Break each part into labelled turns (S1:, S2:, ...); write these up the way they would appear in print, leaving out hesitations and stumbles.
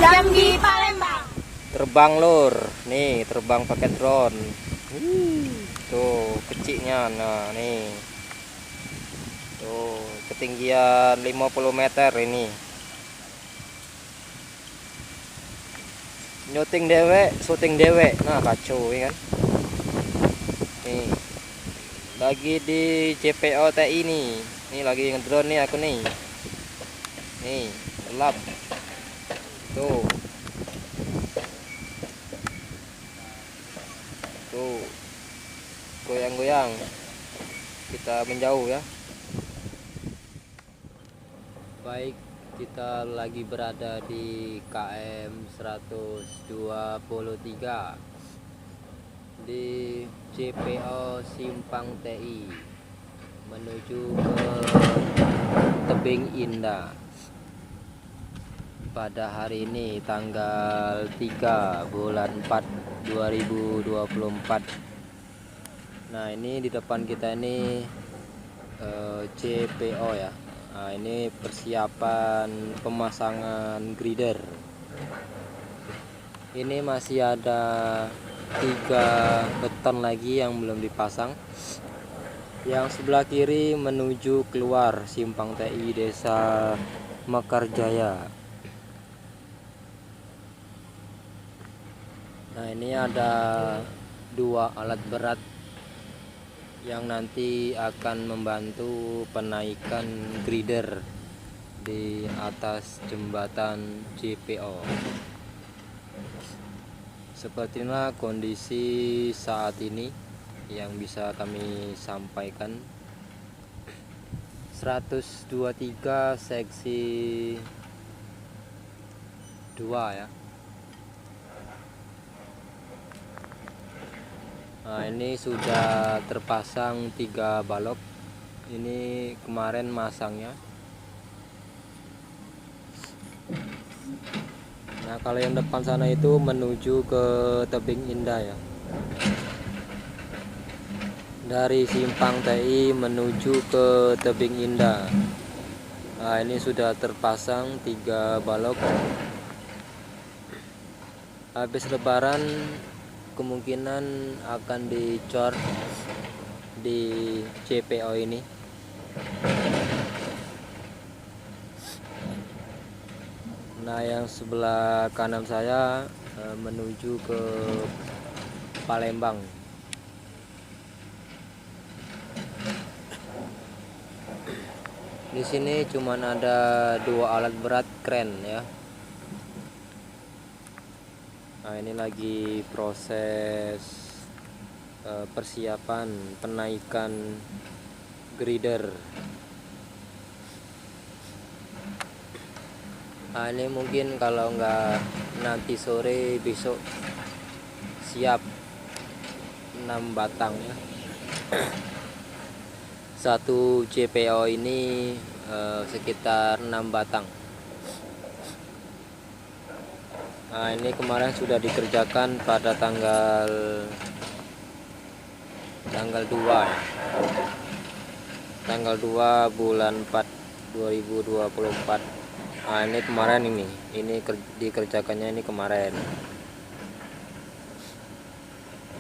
S1: Jambi Palembang.
S2: Terbang lur, nih terbang pakai drone. Tuh kecilnya, nah nih. Tuh ketinggian 50 meter ini. Nyuting dewek, syuting dewek. Nah kacau ya kan. Nih lagi di JPO TI nih. Nih lagi ngedrone nih aku nih. Nih gelap. Tuh. Tuh. Goyang-goyang. Kita menjauh ya. Baik, kita lagi berada di KM 123 di JPO Simpang TI menuju ke Tebing Indah pada hari ini tanggal 3 bulan 4 2024. Nah ini di depan kita ini JPO ya. Nah ini persiapan pemasangan grider. Ini masih ada 3 beton lagi yang belum dipasang. Yang sebelah kiri menuju keluar Simpang TI Desa Mekarjaya. Nah ini ada 2 alat berat yang nanti akan membantu penaikan grider di atas jembatan JPO. Sepertinya kondisi saat ini yang bisa kami sampaikan. 123 seksi 2 ya. Nah ini sudah terpasang 3 balok. Ini kemarin masangnya. Nah kalau yang depan sana itu menuju ke Tebing Indah ya. Dari Simpang TI menuju ke Tebing Indah. Nah ini sudah terpasang 3 balok. Habis lebaran kemungkinan akan dicor di JPO ini. Nah yang sebelah kanan saya menuju ke Palembang. Di sini cuman ada 2 alat berat kren ya. Nah ini lagi proses persiapan penaikan grider. Nah ini mungkin kalau nggak nanti sore besok siap 6 batang ya. Satu JPO ini sekitar 6 batang. Nah ini kemarin sudah dikerjakan pada tanggal 2 ya. Tanggal 2 bulan 4 2024. Nah ini kemarin ini dikerjakannya ini kemarin.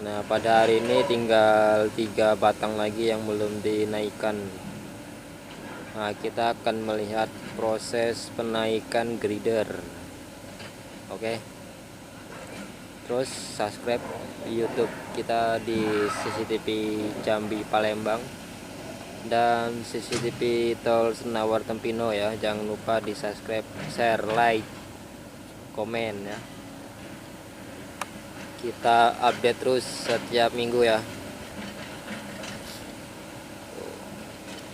S2: Nah pada hari ini tinggal 3 batang lagi yang belum dinaikkan. Nah kita akan melihat proses penaikan grider. Oke. Terus subscribe YouTube kita di CCTV Jambi Palembang dan CCTV Tol Senawar Tempino ya. Jangan lupa di subscribe, share, like, komen ya. Kita update terus setiap minggu ya.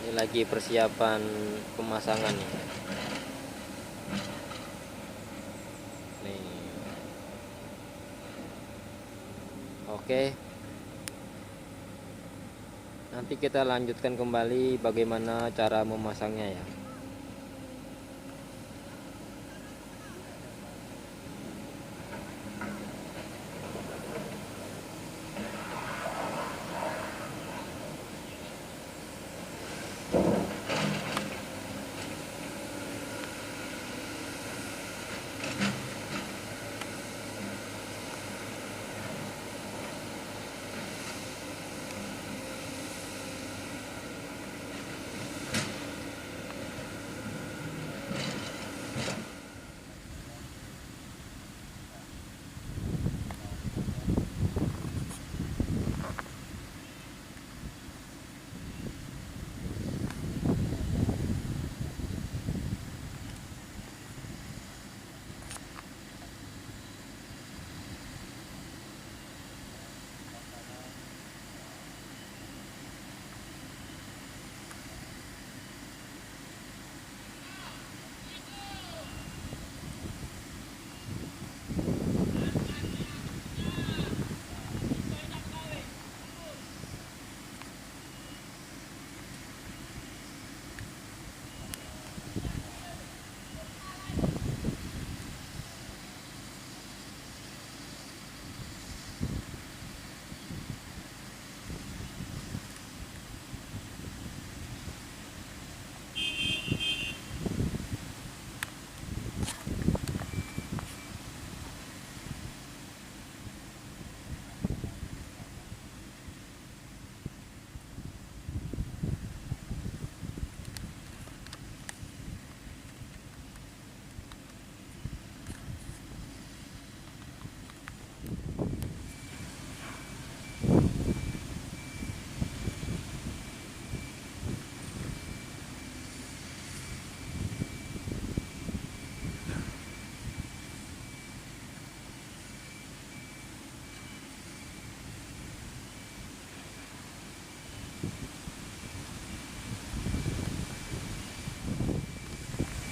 S2: Ini lagi persiapan pemasangan nih. Oke. Nanti kita lanjutkan kembali bagaimana cara memasangnya ya.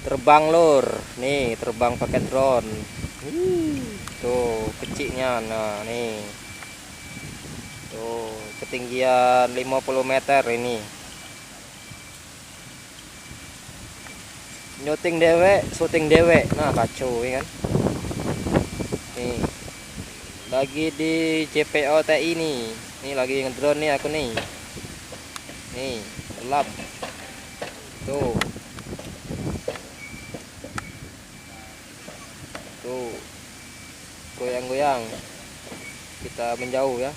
S2: terbang lur, nih terbang pakai drone. Tuh kecilnya, nah nih tuh ketinggian 50 meter ini. Syuting dewek, nah kacau ya kan. Nih lagi di JPO TI nih lagi ngedrone nih aku nih gelap tuh goyang-goyang, kita menjauh ya.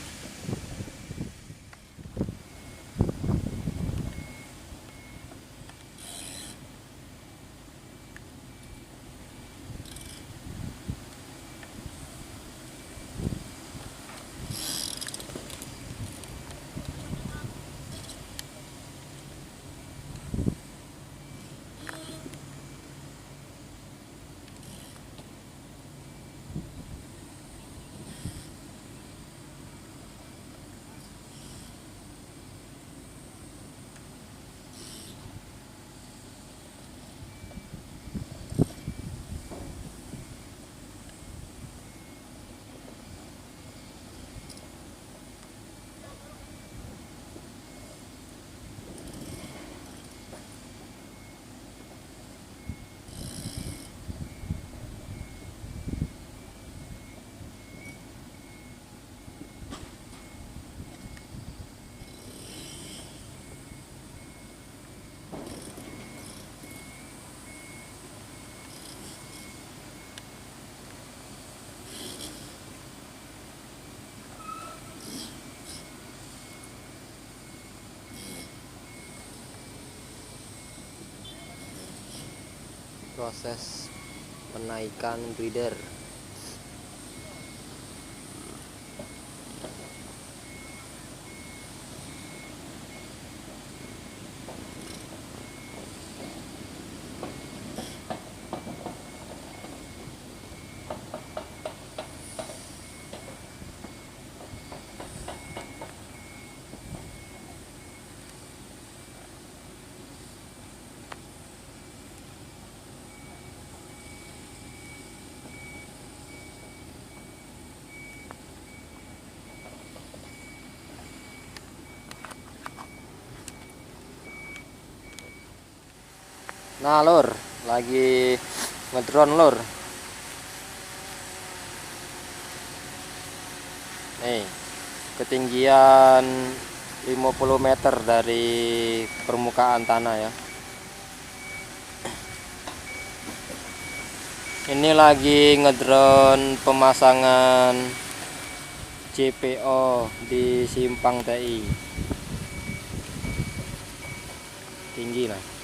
S2: Proses penaikan breeder. Nah lur, lagi ngedrone lur. Nih, ketinggian 50 meter dari permukaan tanah ya. Ini lagi ngedrone pemasangan JPO di Simpang TI. Tinggi lah.